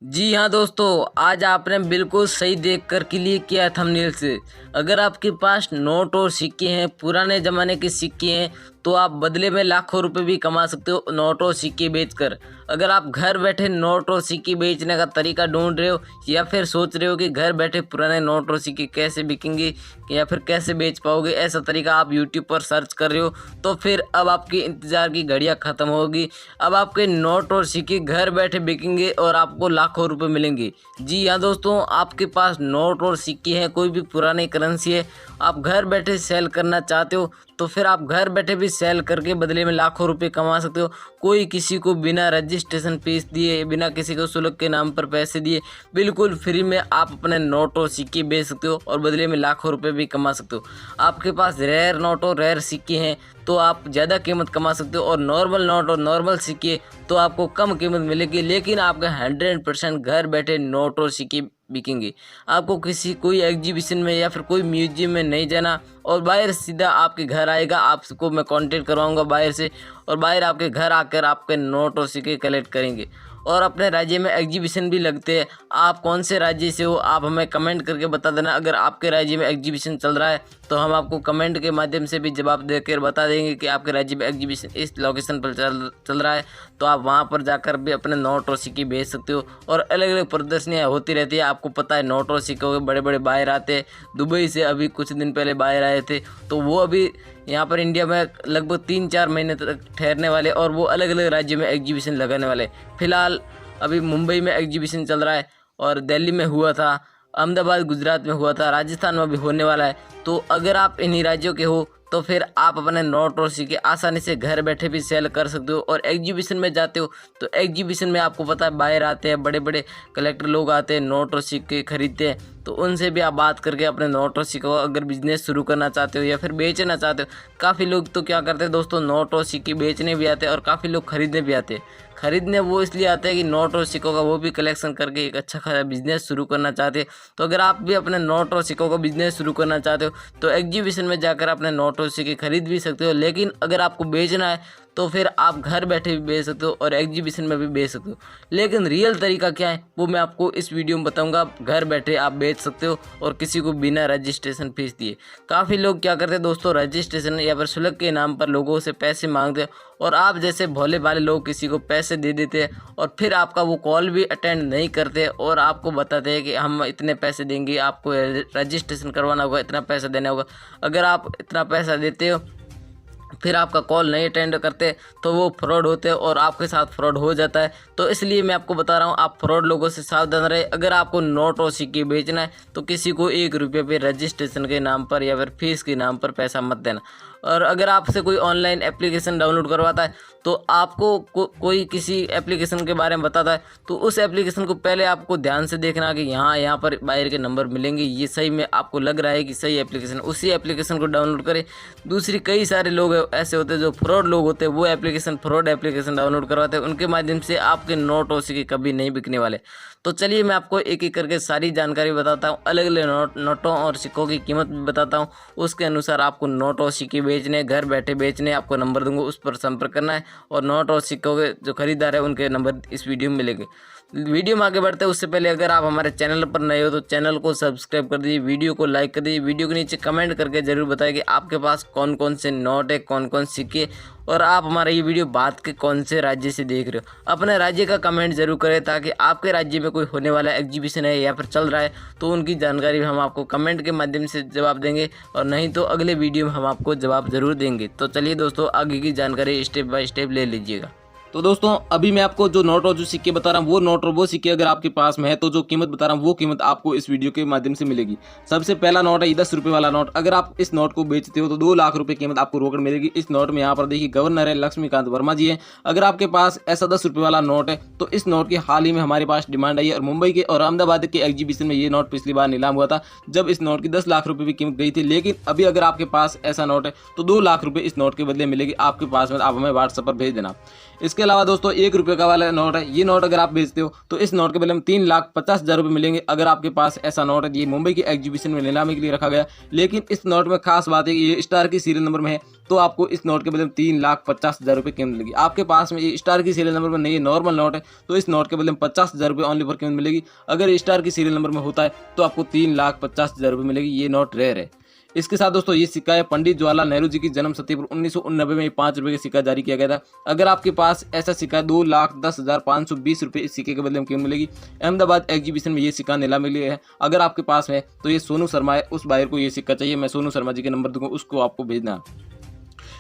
जी हाँ दोस्तों, आज आपने बिल्कुल सही देखकर क्लिक किया है थंबनेल से। अगर आपके पास नोट और सिक्के हैं, पुराने ज़माने के सिक्के हैं, तो आप बदले में लाखों रुपए भी कमा सकते हो नोट और सिक्के बेचकर। अगर आप घर बैठे नोट और सिक्के बेचने का तरीका ढूंढ रहे हो या फिर सोच रहे हो कि घर बैठे पुराने नोट और सिक्के कैसे बिकेंगे या फिर कैसे बेच पाओगे, ऐसा तरीका आप यूट्यूब पर सर्च कर रहे हो, तो फिर अब आपकी इंतज़ार की घड़ियाँ ख़त्म होगी। अब आपके नोट और सिक्के घर बैठे बिकेंगे और आपको लाखों रुपए मिलेंगे। जी हाँ दोस्तों, आपके पास नोट और सिक्के हैं, कोई भी पुरानी करेंसी है, आप घर बैठे सेल करना चाहते हो, तो फिर आप घर बैठे भी सेल करके बदले में लाखों रुपए कमा सकते हो। कोई किसी को बिना रजिस्ट्रेशन फीस दिए, बिना किसी को शुल्क के नाम पर पैसे दिए, बिल्कुल फ्री में आप अपने नोट और सिक्के बेच सकते हो और बदले में लाखों रुपए भी कमा सकते हो। आपके पास रेयर नोट और रेयर सिक्के हैं तो आप ज़्यादा कीमत कमा सकते हो, और नॉर्मल नोट और नॉर्मल सिक्के तो आपको कम कीमत मिलेगी, लेकिन आपके 100% घर बैठे नोट और सिक्के बिकेंगे। आपको कोई एग्जीबिशन में या फिर कोई म्यूजियम में नहीं जाना, और बाहर सीधा आपके घर आएगा। आपको मैं कांटेक्ट करवाऊंगा बाहर से, और बाहर आपके घर आकर आपके नोट और सिक्के कलेक्ट करेंगे। और अपने राज्य में एग्जीबिशन भी लगते हैं। आप कौन से राज्य से हो, आप हमें कमेंट करके बता देना। अगर आपके राज्य में एग्जीबिशन चल रहा है तो हम आपको कमेंट के माध्यम से भी जवाब देकर बता देंगे कि आपके राज्य में एग्जीबिशन इस लोकेशन पर चल रहा है, तो आप वहां पर जाकर भी अपने नोट और सिक्के बेच सकते हो। और अलग अलग प्रदर्शनियाँ होती रहती है। आपको पता है नोट और सिक्कों के बड़े बड़े बाहर आते हैं। दुबई से अभी कुछ दिन पहले बाहर आए थे, तो वो अभी यहाँ पर इंडिया में लगभग 3-4 महीने तक ठहरने वाले, और वो अलग अलग राज्यों में एग्जीबिशन लगाने वाले। फिलहाल अभी मुंबई में एग्जीबिशन चल रहा है, और दिल्ली में हुआ था, अहमदाबाद गुजरात में हुआ था, राजस्थान में भी होने वाला है। तो अगर आप इन्हीं राज्यों के हो तो फिर आप अपने नोट और सिक्के आसानी से घर बैठे भी सेल कर सकते हो। और एग्जीबिशन में जाते हो तो एग्जीबिशन में आपको पता है बाहर आते हैं बड़े बड़े कलेक्टर लोग आते हैं, नोट और सिक्के खरीदते हैं, तो उनसे भी आप बात करके अपने नोट और सिक्कों का अगर बिजनेस शुरू करना चाहते हो या फिर बेचना चाहते हो। काफ़ी लोग तो क्या करते हैं दोस्तों, नोट और सिक्के बेचने भी आते हैं, और काफ़ी लोग खरीदने भी आते हैं। खरीदने वो इसलिए आते हैं कि नोट और सिक्कों का वो भी कलेक्शन करके एक अच्छा खासा बिजनेस शुरू करना चाहते हैं। तो अगर आप भी अपने नोट और सिक्कों का बिजनेस शुरू करना चाहते हो तो एग्जीबिशन में जाकर अपने नोट और सिक्के खरीद भी सकते हो। लेकिन अगर आपको बेचना है तो फिर आप घर बैठे भी बेच सकते हो और एग्जीबिशन में भी बेच सकते हो। लेकिन रियल तरीका क्या है वो मैं आपको इस वीडियो में बताऊंगा। घर बैठे आप बेच सकते हो और किसी को बिना रजिस्ट्रेशन फीस दिए। काफ़ी लोग क्या करते हैं दोस्तों, रजिस्ट्रेशन या फिर शुल्क के नाम पर लोगों से पैसे मांगते हैं, और आप जैसे भोले भाले लोग किसी को पैसे दे देते हैं, और फिर आपका वो कॉल भी अटेंड नहीं करते, और आपको बताते हैं कि हम इतने पैसे देंगे, आपको रजिस्ट्रेशन करवाना होगा, इतना पैसा देना होगा। अगर आप इतना पैसा देते हो फिर आपका कॉल नहीं अटेंड करते तो वो फ्रॉड होते हैं, और आपके साथ फ्रॉड हो जाता है। तो इसलिए मैं आपको बता रहा हूँ, आप फ्रॉड लोगों से सावधान रहे। अगर आपको नोट और सिक्के बेचना है तो किसी को 1 रुपये पे रजिस्ट्रेशन के नाम पर या फिर फीस के नाम पर पैसा मत देना। और अगर आपसे कोई ऑनलाइन एप्लीकेशन डाउनलोड करवाता है तो आपको कोई किसी एप्लीकेशन के बारे में बताता है, तो उस एप्लीकेशन को पहले आपको ध्यान से देखना कि यहाँ पर बाहर के नंबर मिलेंगे, ये सही में आपको लग रहा है कि सही एप्लीकेशन, उसी एप्लीकेशन को डाउनलोड करें। दूसरी कई सारे लोग ऐसे होते हैं जो फ्रॉड लोग होते हैं, वो फ्रॉड एप्लीकेशन डाउनलोड करवाते हैं, उनके माध्यम से आपके नोट और सिक्के कभी नहीं बिकने वाले। तो चलिए मैं आपको एक एक करके सारी जानकारी बताता हूँ, अलग अलग नोटों और सिक्कों की कीमत भी बताता हूँ। उसके अनुसार आपको नोट और सिक्के बेचने, घर बैठे बेचने, आपको नंबर दूंगा, उस पर संपर्क करना है। और नोट और सिक्कों के जो खरीदार है उनके नंबर इस वीडियो में मिलेंगे। वीडियो में आगे बढ़ते हैं उससे पहले अगर आप हमारे चैनल पर नए हो तो चैनल को सब्सक्राइब कर दीजिए, वीडियो को लाइक कर दीजिए, वीडियो के नीचे कमेंट करके जरूर बताइए कि आपके पास कौन कौन से नोट है, कौन कौन सिक्के, और आप हमारा ये वीडियो बात के कौन से राज्य से देख रहे हो। अपने राज्य का कमेंट जरूर करें ताकि आपके राज्य में कोई होने वाला एग्जीबिशन है या फिर चल रहा है तो उनकी जानकारी हम आपको कमेंट के माध्यम से जवाब देंगे, और नहीं तो अगले वीडियो में हम आपको जवाब जरूर देंगे। तो चलिए दोस्तों, आगे की जानकारी स्टेप बाय स्टेप ले लीजिएगा। तो दोस्तों अभी मैं आपको जो नोट और जो सिक्के बता रहा हूँ, वो नोट और वो सिक्के अगर आपके पास में है तो जो कीमत बता रहा हूँ वो कीमत आपको इस वीडियो के माध्यम से मिलेगी। सबसे पहला नोट है ये 10 रुपये वाला नोट। अगर आप इस नोट को बेचते हो तो 2 लाख रुपए कीमत आपको रोकड़ मिलेगी। इस नोट में यहाँ पर देखिए गवर्नर है लक्ष्मीकांत वर्मा जी है। अगर आपके पास ऐसा 10 रुपये वाला नोट है तो इस नोट की हाल ही में हमारे पास डिमांड आई है, और मुंबई के और अहमदाबाद के एग्जीबिशन में ये नोट पिछली बार नीलाम हुआ था जब इस नोट की 10 लाख रुपये की कीमत गई थी। लेकिन अभी अगर आपके पास ऐसा नोट है तो 2 लाख रुपये इस नोट के बदले मिलेगी आपके पास में। आप हमें व्हाट्सएप पर भेज देना। इसके इसके अलावा दोस्तों 1 रुपये का वाला नोट है, ये नोट अगर आप बेचते हो तो इस नोट के बदले में 3,50,000 रुपये मिलेंगे अगर आपके पास ऐसा नोट है। ये मुंबई की एग्जीबिशन में नीलामी के लिए रखा गया, लेकिन इस नोट में खास बात है कि ये स्टार की सीरियल नंबर में है, तो आपको इस नोट के बदले में 3,50,000 रुपये कीमत मिलेगी। आपके पास में ये स्टार की सीरियल नंबर में नहीं है, नॉर्मल नोट है, तो इस नोट के बदले में 50,000 रुपये ओनली पर कीमत मिलेगी। अगर स्टार की सीरियल नंबर में होता है तो आपको 3,50,000 रुपये मिलेगी। ये नोट रेयर है। इसके साथ दोस्तों ये सिक्का है पंडित जवाहरलाल नेहरू जी की जन्म शती पर 1989 में 5 रुपये का सिक्का जारी किया गया था। अगर आपके पास ऐसा सिक्का 2,10,520 रुपये इस सिक्के के बदले में कीमत मिलेगी। अहमदाबाद एग्जीबिशन में ये सिक्का नीलामी लिए है। अगर आपके पास है तो ये सोनू शर्मा है, उस बायर को ये सिक्का चाहिए, मैं सोनू शर्मा जी के नंबर दूंगा, उसको आपको भेजना।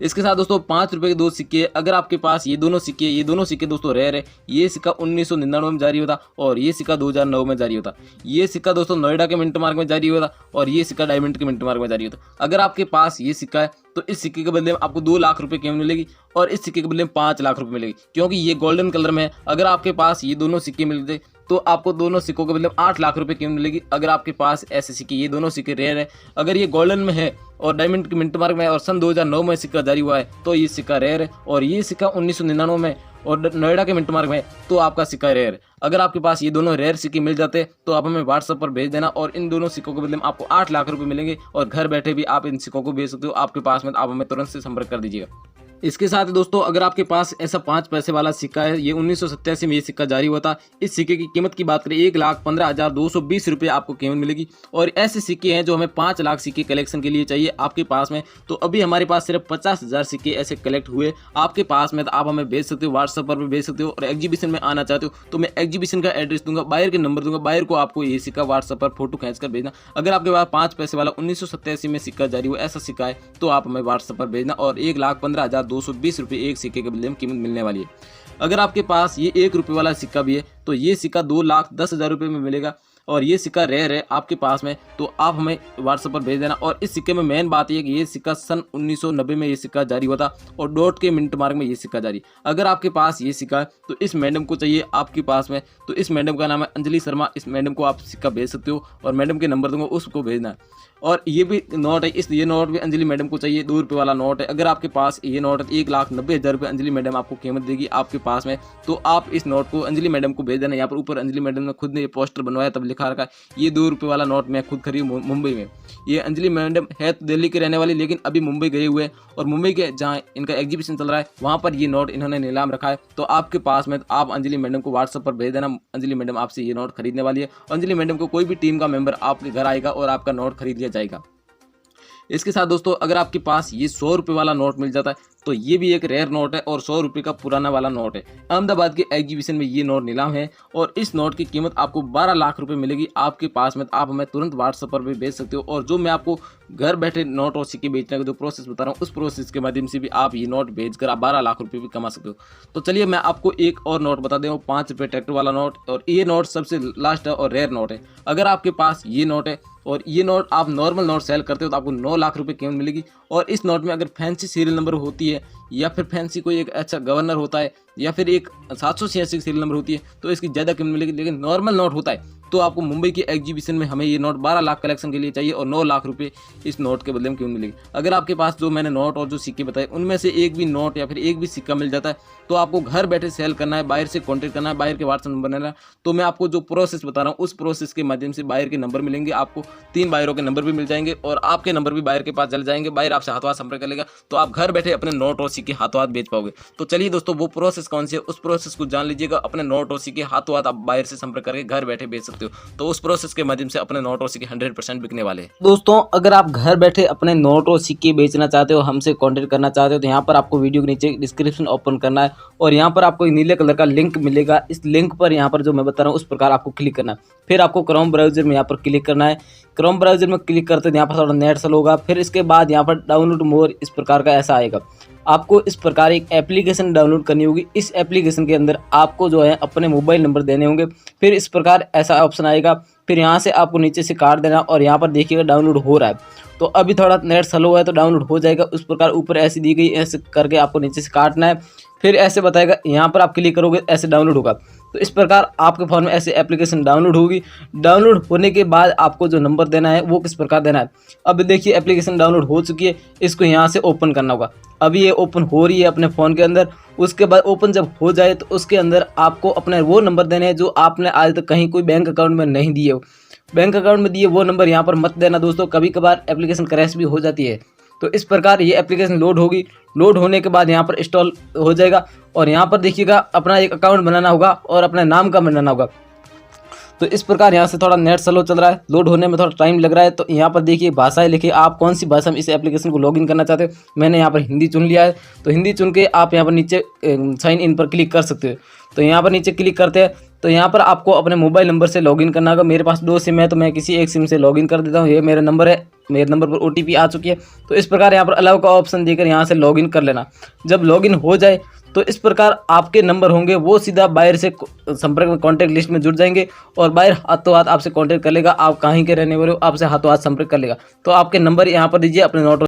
इसके साथ दोस्तों 5 रुपये के 2 सिक्के, अगर आपके पास ये दोनों सिक्के दोस्तों रेयर है। ये सिक्का 1999 में जारी हुआ था और ये सिक्का 2009 में जारी हुआ था। ये सिक्का दोस्तों नोएडा के मिंट मार्क में जारी हुआ था और ये सिक्का डायमंड के मिंट मार्क में जारी हुआ था। अगर आपके पास ये सिक्का है तो इस सिक्के के बदले में आपको 2 लाख रुपये कीमत मिलेगी और इस सिक्के के बदले में 5 लाख रुपये मिलेगी, क्योंकि ये गोल्डन कलर में है। अगर आपके पास ये दोनों सिक्के मिलते तो आपको दोनों सिक्कों के बदले में 8 लाख रुपये कीमत मिलेगी। अगर आपके पास ऐसे सिक्के, ये दोनों सिक्के रेयर है, अगर ये गोल्डन में है और डायमंड के मिंट मार्क में है और सन 2009 में सिक्का जारी हुआ है तो ये सिक्का रेयर है, और ये सिक्का 1999 में और नोएडा के मिंट मार्क में है तो आपका सिक्का रेयर है। अगर आपके पास ये दोनों रेयर सिक्के मिल जाते तो आप हमें व्हाट्सएप पर भेज देना और इन दोनों सिक्कों के बदले में आपको 8 लाख रुपये मिलेंगे और घर बैठे भी आप इन सिक्कों को बेच सकते हो। आपके पास में आप हमें तुरंत से संपर्क कर दीजिएगा। इसके साथ दोस्तों अगर आपके पास ऐसा 5 पैसे वाला सिक्का है, ये 1987 में ये सिक्का जारी हुआ था। इस सिक्के की कीमत की बात करें 1,15,220 रुपये आपको कीमत मिलेगी। और ऐसे सिक्के हैं जो हमें 5 लाख सिक्के कलेक्शन के लिए चाहिए आपके पास में, तो अभी हमारे पास सिर्फ 50,000 सिक्के ऐसे कलेक्ट हुए आपके पास में, तो आप हमें भेज सकते हो, व्हाट्सएप पर भी भेज सकते हो। और एग्जीबिशन में आना चाहते हो तो मैं एग्जीबिशन का एड्रेस दूंगा, बायर के नंबर दूंगा, बायर को आपको ये सिक्का व्हाट्सएप पर फोटो खींच कर भेजना। अगर आपके पास 5 पैसे वाला 1987 में सिक्का जारी हुआ ऐसा सिक्का है तो आप हमें व्हाट्सएप पर भेजना और 1,15,220 रुपये एक सिक्के के बदले में कीमत मिलने वाली है। अगर आपके पास ये 1 रुपये वाला सिक्का भी है तो ये सिक्का 2,10,000 रुपये में मिलेगा और ये सिक्का रेयर है आपके पास में, तो आप हमें व्हाट्सएप पर भेज देना। और इस सिक्के में मेन बात यह है कि ये सिक्का सन 1990 में ये सिक्का जारी हुआ था और डॉट के मिनट मार्क में ये सिक्का जारी। अगर आपके पास ये सिक्का है तो इस मैडम को चाहिए आपके पास में, तो इस मैडम का नाम है अंजलि शर्मा, इस मैडम को आप सिक्का भेज सकते हो और मैडम के नंबर दूंगा, उसको भेजना। और ये भी नोट है, ये नोट भी अंजलि मैडम को चाहिए, 2 रुपये वाला नोट है। अगर आपके पास ये नोट है 1,90,000 रुपये अंजलि मैडम आपको कीमत देगी आपके पास में, तो आप इस नोट को अंजलि मैडम को भेज देना। यहाँ पर ऊपर अंजलि मैडम ने खुद ने ये पोस्टर बनवाया, तब लिखा रखा है ये 2 रुपये वाला नोट मैं खुद खरीद मुंबई में। ये अंजलि मैडम है तो दिल्ली के रहने वाली, लेकिन अभी मुंबई गए हुए हैं और मुंबई के जहाँ इनका एग्जीबिशन चल रहा है वहाँ पर ये नोट इन्होंने नीलाम रखा है। तो आपके पास में आप अंजलि मैडम को व्हाट्सएप पर भेज देना, अंजलि मैडम आपसे ये नोट खरीदने वाली है। अंजलि मैडम को कोई भी टीम का मेंबर आपके घर आएगा और आपका नोट खरीद लिया जाएगा। इसके साथ दोस्तों अगर आपके पास ये 100 रुपये वाला नोट मिल जाता है तो ये भी एक रेयर नोट है और 100 रुपये का पुराना वाला नोट है। अहमदाबाद के एग्जीबिशन में ये नोट नीलाम है और इस नोट की कीमत आपको 12 लाख रुपए मिलेगी आपके पास में। आप हमें तुरंत व्हाट्सएप पर भी भेज सकते हो और जो मैं आपको घर बैठे नोट और सिक्के बेचने का जो प्रोसेस बता रहा हूँ उस प्रोसेस के माध्यम से भी आप ये नोट भेजकर आप 12 लाख रुपये भी कमा सकते हो। तो चलिए मैं आपको एक और नोट बता दूँ, 5 रुपये ट्रैक्टर वाला नोट, और ये नोट सबसे लास्ट है और रेयर नोट है। अगर आपके पास ये नोट है और ये नोट आप नॉर्मल नोट सेल करते हो तो आपको 9 लाख रुपए कीमत मिलेगी। और इस नोट में अगर फैंसी सीरियल नंबर होती है या फिर फैंसी कोई एक अच्छा गवर्नर होता है या फिर एक 786 सीरियल नंबर होती है तो इसकी ज़्यादा कीमत मिलेगी। लेकिन नॉर्मल नोट होता है तो आपको मुंबई की एग्जीबिशन में हमें ये नोट 12 लाख कलेक्शन के लिए चाहिए और 9 लाख रुपए इस नोट के बदले में कीमत मिलेगी। अगर आपके पास जो मैंने नोट और जो सिक्के बताए उनमें से एक भी नोट या फिर एक भी सिक्का मिल जाता है तो आपको घर बैठे सेल करना है, बायर से कॉन्टेक्ट करना है, बायर के व्हाट्सएप नंबर बनाना है। तो मैं आपको जो प्रोसेस बता रहा हूँ उस प्रोसेस के माध्यम से बायर के नंबर मिलेंगे, आपको 3 बायरों के नंबर भी मिल जाएंगे और आपके नंबर भी बायर के पास चले जाएंगे। बायर आपसे हाथों हाथ संपर्क करेगा तो आप घर बैठे अपने नोट और सिक्के हाथों हाथ बेच पाओगे। तो चलिए दोस्तों वो प्रोसेस कौन सी है उस प्रोसेस को जान लीजिएगा। अपने नोट और सिक्के हाथों हाथ आप बायर से संपर्क करके घर बैठे बेच सकते हो। तो उस प्रोसेस के माध्यम से अपने नोट और सिक्के 100% बिकने वाले हैं। दोस्तों अगर आप घर बैठे अपने नोट और सिक्के बेचना चाहते हो, हमसे कांटेक्ट करना चाहते हो तो यहाँ पर आपको वीडियो के नीचे डिस्क्रिप्शन ओपन करना है और यहाँ पर आपको नीले कलर का लिंक मिलेगा। इस लिंक पर यहाँ पर जो मैं बता रहा हूँ उस प्रकार आपको क्लिक करना है। फिर आपको क्रोम ब्राउजर में यहाँ पर क्लिक करना है। क्रोम ब्राउजर में क्लिक करते हैं यहाँ पर थोड़ा नेट स्लो होगा। फिर इसके बाद यहाँ पर डाउनलोड मोर इस प्रकार का ऐसा आएगा। आपको इस प्रकार एक एप्लीकेशन डाउनलोड करनी होगी। इस एप्लीकेशन के अंदर आपको जो है अपने मोबाइल नंबर देने होंगे। फिर इस प्रकार ऐसा ऑप्शन आएगा। फिर यहाँ से आपको नीचे से काट देना और यहाँ पर देखिएगा डाउनलोड हो रहा है। तो अभी थोड़ा नेट स्लो है तो डाउनलोड हो जाएगा। उस प्रकार ऊपर ऐसी दी गई, ऐसे करके आपको नीचे से काटना है। फिर ऐसे बताएगा, यहाँ पर आप क्लिक करोगे ऐसे डाउनलोड होगा। तो इस प्रकार आपके फ़ोन में ऐसी एप्लीकेशन डाउनलोड होगी। डाउनलोड होने के बाद आपको जो नंबर देना है वो किस प्रकार देना है। अब देखिए एप्लीकेशन डाउनलोड हो चुकी है, इसको यहाँ से ओपन करना होगा। अभी ये ओपन हो रही है अपने फ़ोन के अंदर। उसके बाद ओपन जब हो जाए तो उसके अंदर आपको अपने वो नंबर देने हैं जो आपने आज तक कहीं कोई बैंक अकाउंट में नहीं दिए हो। बैंक अकाउंट में दिए वो नंबर यहाँ पर मत देना दोस्तों, कभी कभार एप्लीकेशन क्रैश भी हो जाती है। तो इस प्रकार ये एप्लीकेशन लोड होगी। लोड होने के बाद यहाँ पर इंस्टॉल हो जाएगा और यहाँ पर देखिएगा अपना एक अकाउंट बनाना होगा और अपने नाम का बनाना होगा। तो इस प्रकार यहाँ से थोड़ा नेट स्लो चल रहा है, लोड होने में थोड़ा टाइम लग रहा है। तो यहाँ पर देखिए भाषाएं लिखिए, आप कौन सी भाषा में इस एप्लीकेशन को लॉगिन करना चाहते हो। मैंने यहाँ पर हिंदी चुन लिया है, तो हिंदी चुन के आप यहाँ पर नीचे साइन इन पर क्लिक कर सकते हो। तो यहाँ पर नीचे क्लिक करते हैं तो यहाँ पर आपको अपने मोबाइल नंबर से लॉगिन करना होगा। मेरे पास 2 सिम है तो मैं किसी एक सिम से लॉगिन कर देता हूँ। ये मेरा नंबर है, मेरे नंबर पर OTP आ चुकी है। तो इस प्रकार यहाँ पर अलाउ का ऑप्शन देकर यहाँ से लॉगिन कर लेना। जब लॉगिन हो जाए तो इस प्रकार आपके नंबर होंगे वो सीधा बायर से संपर्क में कॉन्टैक्ट लिस्ट में जुड़ जाएंगे और बायर हाथों हाथ आपसे कॉन्टैक्ट कर लेगा। आप कहीं के रहने वाले हो, आपसे हाथों हाथ संपर्क कर लेगा। तो आपके नंबर यहाँ पर दीजिए अपने नोट